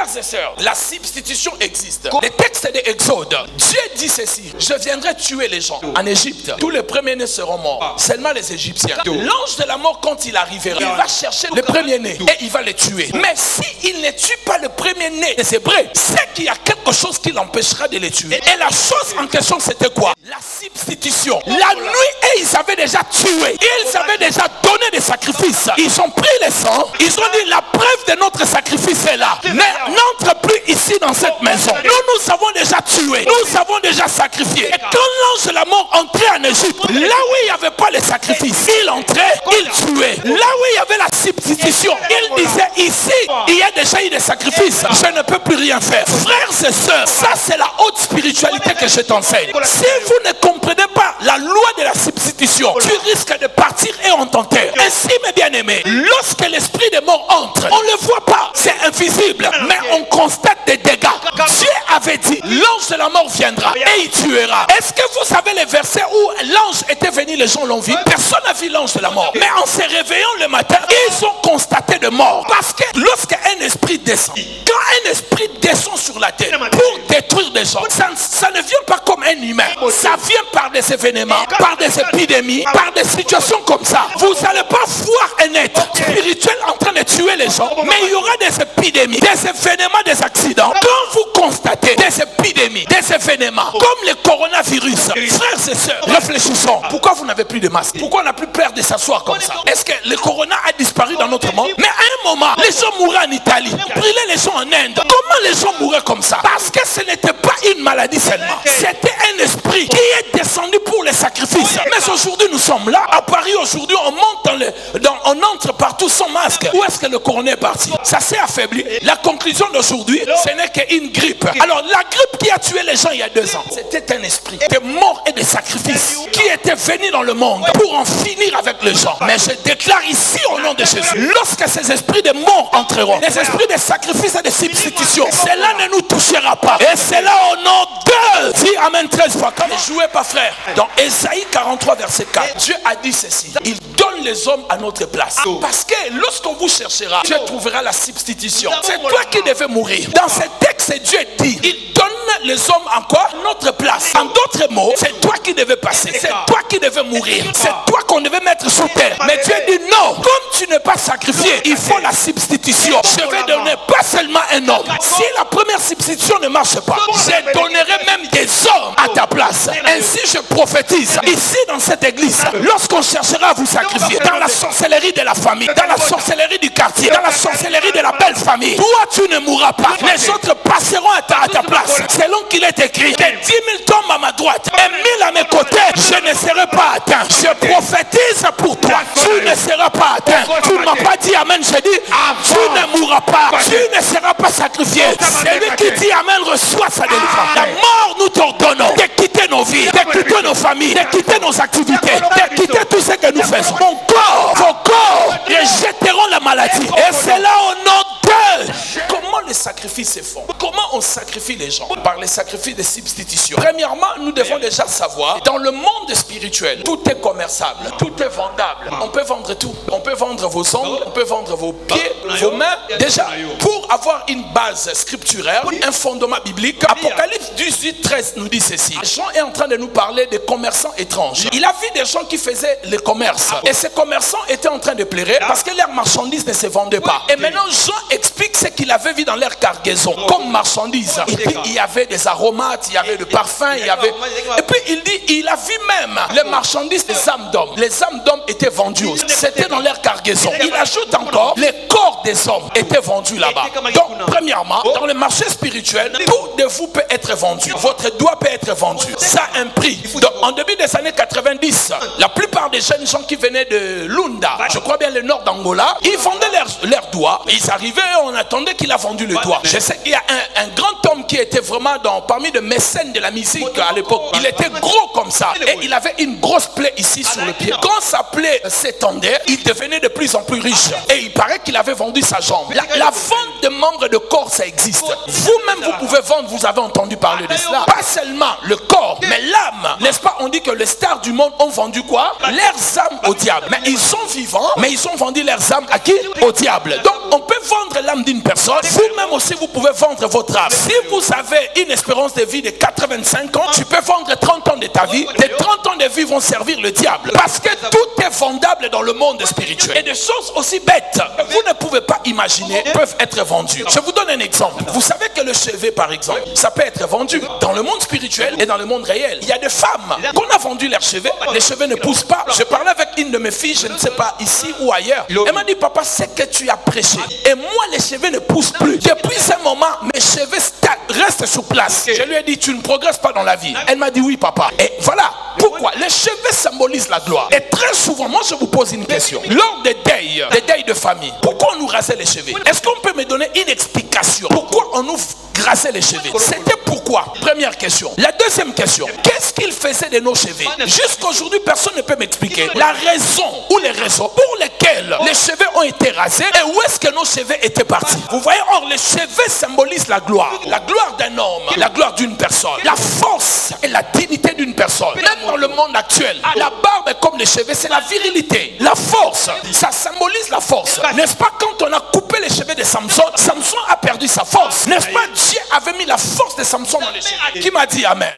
Frères et sœurs, la substitution existe. Les textes de Exode, Dieu dit ceci: je viendrai tuer les gens en Égypte. Tous les premiers-nés seront morts, seulement les Égyptiens. L'ange de la mort, quand il arrivera, il va chercher le premier-né et il va les tuer. Mais s'il ne tue pas le premier-né des Hébreux, c'est qu'il y a quelque chose qui l'empêchera de les tuer. Et la chose en question, c'était quoi? La substitution. La nuit, ils avaient déjà tué. Ils avaient déjà donné des sacrifices. Ils ont pris le sang. Ils ont dit: la preuve de notre sacrifice est là. N'entre plus ici dans cette maison. Nous avons déjà tué. Nous avons déjà sacrifié. Et quand l'ange de la mort entrait en Égypte, là où il n'y avait pas les sacrifices, il entrait, il tuait. Là où il y avait la substitution, il disait: ici, il y a déjà eu des sacrifices. Je ne peux plus rien faire. Frères et sœurs, ça c'est la haute spiritualité que je t'enseigne. Si vous ne comprenez pas la loi de la substitution, tu risques de partir et on t'enterre. Ainsi, mes bien-aimés, lorsque l'esprit des morts entre, on ne le voit pas, c'est invisible, mais on constate des dégâts. Dieu avait dit: l'ange de la mort viendra et il tuera. Est-ce que vous savez les versets où l'ange était venu, les gens l'ont vu? Personne n'a vu l'ange de la mort. Mais en se réveillant le matin, ils ont constaté de mort. Parce que lorsqu'un esprit descend, quand un esprit descend sur la terre pour détruire des gens, ça ne vient pas comme un humain. Ça vient par des événements, par des épidémies, par des situations comme ça. Vous n'allez pas voir un être spirituel en train de tuer les gens, mais il y aura des épidémies, des événements, des accidents. Quand vous constatez des épidémies, des événements comme le coronavirus, frères et sœurs, réfléchissons. Pourquoi vous n'avez plus de masque? Pourquoi on n'a plus peur de s'asseoir comme ça? Est-ce que le corona a disparu dans notre monde? Mais à un moment, les gens mouraient en Italie, brûlaient les gens en Inde. Comment les gens mouraient comme ça? Parce que ce n'était pas une maladie seulement. C'était un esprit qui est descendu pour les sacrifices. Mais aujourd'hui, nous sommes là. À Paris, aujourd'hui, on monte on entre partout sans masque. Où est-ce que le corona est parti? Ça s'est affaibli. La conclusion d'aujourd'hui, ce n'est qu'une grippe. Alors, la grippe qui a tué les gens il y a 2 ans, c'était un esprit de mort et de sacrifices qui était venu dans le monde pour en finir avec les gens. Mais je déclare ici au nom de Jésus, lorsque ces esprits de mort entreront, les esprits de sacrifice et de substitution, cela ne nous touchera pas. Et c'est là au nom de... Dis Amen 13 fois. Ne jouez pas, frère. Dans Ésaïe 43 verset 4, Dieu a dit ceci: il donne les hommes à notre place. Parce que lorsqu'on vous cherchera, Dieu trouvera la substitution. C'est toi qui devais mourir. Dans ce texte, Dieu dit: il donne les hommes encore à notre place. En d'autres mots, c'est toi qui devais passer. C'est toi qui devais mourir. C'est toi qu'on devait mettre sous terre. Mais Dieu dit non. Comme tu n'es pas sacrifié, il faut la substitution. Je vais donner pas seulement un homme. Si la première substitution ne marche pas, je donnerai même des hommes à ta place. Ainsi je prophétise ici dans cette église, lorsqu'on cherchera à vous sacrifier, dans la sorcellerie de la famille, dans la sorcellerie du quartier, dans la sorcellerie de la belle famille, toi tu ne mourras pas. Les autres passeront à ta place. Selon qu'il est écrit, que 10 000 tombent à ma droite et 1000 à mes côtés, je ne serai pas atteint. Je prophétise pour toi, tu ne seras pas atteint. Tu ne m'as pas dit amen, je dis tu ne mourras pas, tu ne seras pas sacrifié. Celui qui dit amen reçoit sa délivrance. La mort, nous t'ordonnons de quitter nos vies, de quitter nos familles, de quitter nos activités, de quitter tout ce que nous faisons. Mon corps, vos corps rejetteront la maladie. Et c'est là au nom de... Comment les sacrifices se font? Comment on sacrifie les gens? Par les sacrifices de substitution. Premièrement, nous devons déjà savoir, dans le monde spirituel, tout est commerçable, tout est vendable. On peut vendre tout. On peut vendre vos ongles, on peut vendre vos pieds, vos mains. Déjà, pour avoir une base scripturaire, un fondement biblique, Apocalypse 18, 13 nous dit ceci. Jean est en train de nous parler des commerçants étranges. Il a vu des gens qui faisaient le commerce. Et ces commerçants étaient en train de pleurer parce que leurs marchandises ne se vendaient pas. Et maintenant, Jean explique ce qu'il avait vu dans leur cargaison comme marchandises. Il y avait des aromates, il y avait des parfums, il y avait... Et puis il dit, il a vu même les marchandises des âmes d'hommes. Les âmes d'hommes étaient vendues aussi. C'était dans leur cargaison. Il ajoute encore, les corps des hommes étaient vendus là-bas. Donc, premièrement, dans le marché spirituel, tout de vous peut être vendu. Votre doigt peut être vendu. Ça a un prix. Donc, en début des années 90, la plupart des jeunes gens qui venaient de Lunda, je crois bien le nord d'Angola, ils vendaient leurs doigts. Ils arrivaient et on attendait qu'il a vendu le doigt. Je sais qu'il y a un grand homme homme qui était vraiment parmi les mécènes de la musique à l'époque. Il était gros comme ça et il avait une grosse plaie ici sur le pied. Quand sa plaie s'étendait, il devenait de plus en plus riche et il paraît qu'il avait vendu sa jambe. La vente de membres de corps, ça existe. Vous-même, vous pouvez vendre, vous avez entendu parler de cela. Pas seulement le corps, mais l'âme. N'est-ce pas? On dit que les stars du monde ont vendu quoi? Leurs âmes au diable. Mais ils sont vivants, mais ils ont vendu leurs âmes à qui? Au diable. Donc on peut vendre l'âme d'une personne. Vous-même aussi, vous pouvez vendre votre âme. Si vous avez une espérance de vie de 85 ans, tu peux vendre 30 ans de ta vie. Tes 30 ans de vie vont servir le diable. Parce que tout est vendable dans le monde spirituel. Et des choses aussi bêtes, vous ne pouvez pas imaginer, peuvent être vendues. Je vous donne un exemple. Vous savez que le chevet, par exemple, ça peut être vendu dans le monde spirituel et dans le monde réel. Il y a des femmes qu'on a vendu leurs cheveux. Les cheveux ne poussent pas. Je parlais avec une de mes filles, je ne sais pas, ici ou ailleurs. Elle m'a dit, papa, c'est que tu as prêché. Et moi, les cheveux ne poussent plus. Depuis ce moment, mes cheveux restent sur place. Je lui ai dit, tu ne progresses pas dans la vie. Elle m'a dit, oui, papa. Et voilà. Pourquoi? Les cheveux symbolisent la gloire. Et très souvent, moi je vous pose une question. Lors des deuils de famille, pourquoi on nous rasait les cheveux? Est-ce qu'on peut me donner une explication? Pourquoi on nous rasait les cheveux? C'était pourquoi? Première question. La deuxième question, qu'est-ce qu'il faisait de nos cheveux? Jusqu'aujourd'hui, personne ne peut m'expliquer la raison ou les raisons pour lesquelles les cheveux ont été rasés et où est-ce que nos cheveux étaient partis. Vous voyez, or les cheveux symbolisent la gloire d'un homme, la gloire d'une personne, la force et la dignité d'une personne. Même dans le monde actuel, la barbe est comme les cheveux, c'est la virilité, la force, ça symbolise la force. N'est-ce pas? Quand on a coupé les cheveux de Samson, Samson a perdu sa force. N'est-ce pas? Dieu avait mis la force de Samson dans les cheveux. Qui m'a dit amen?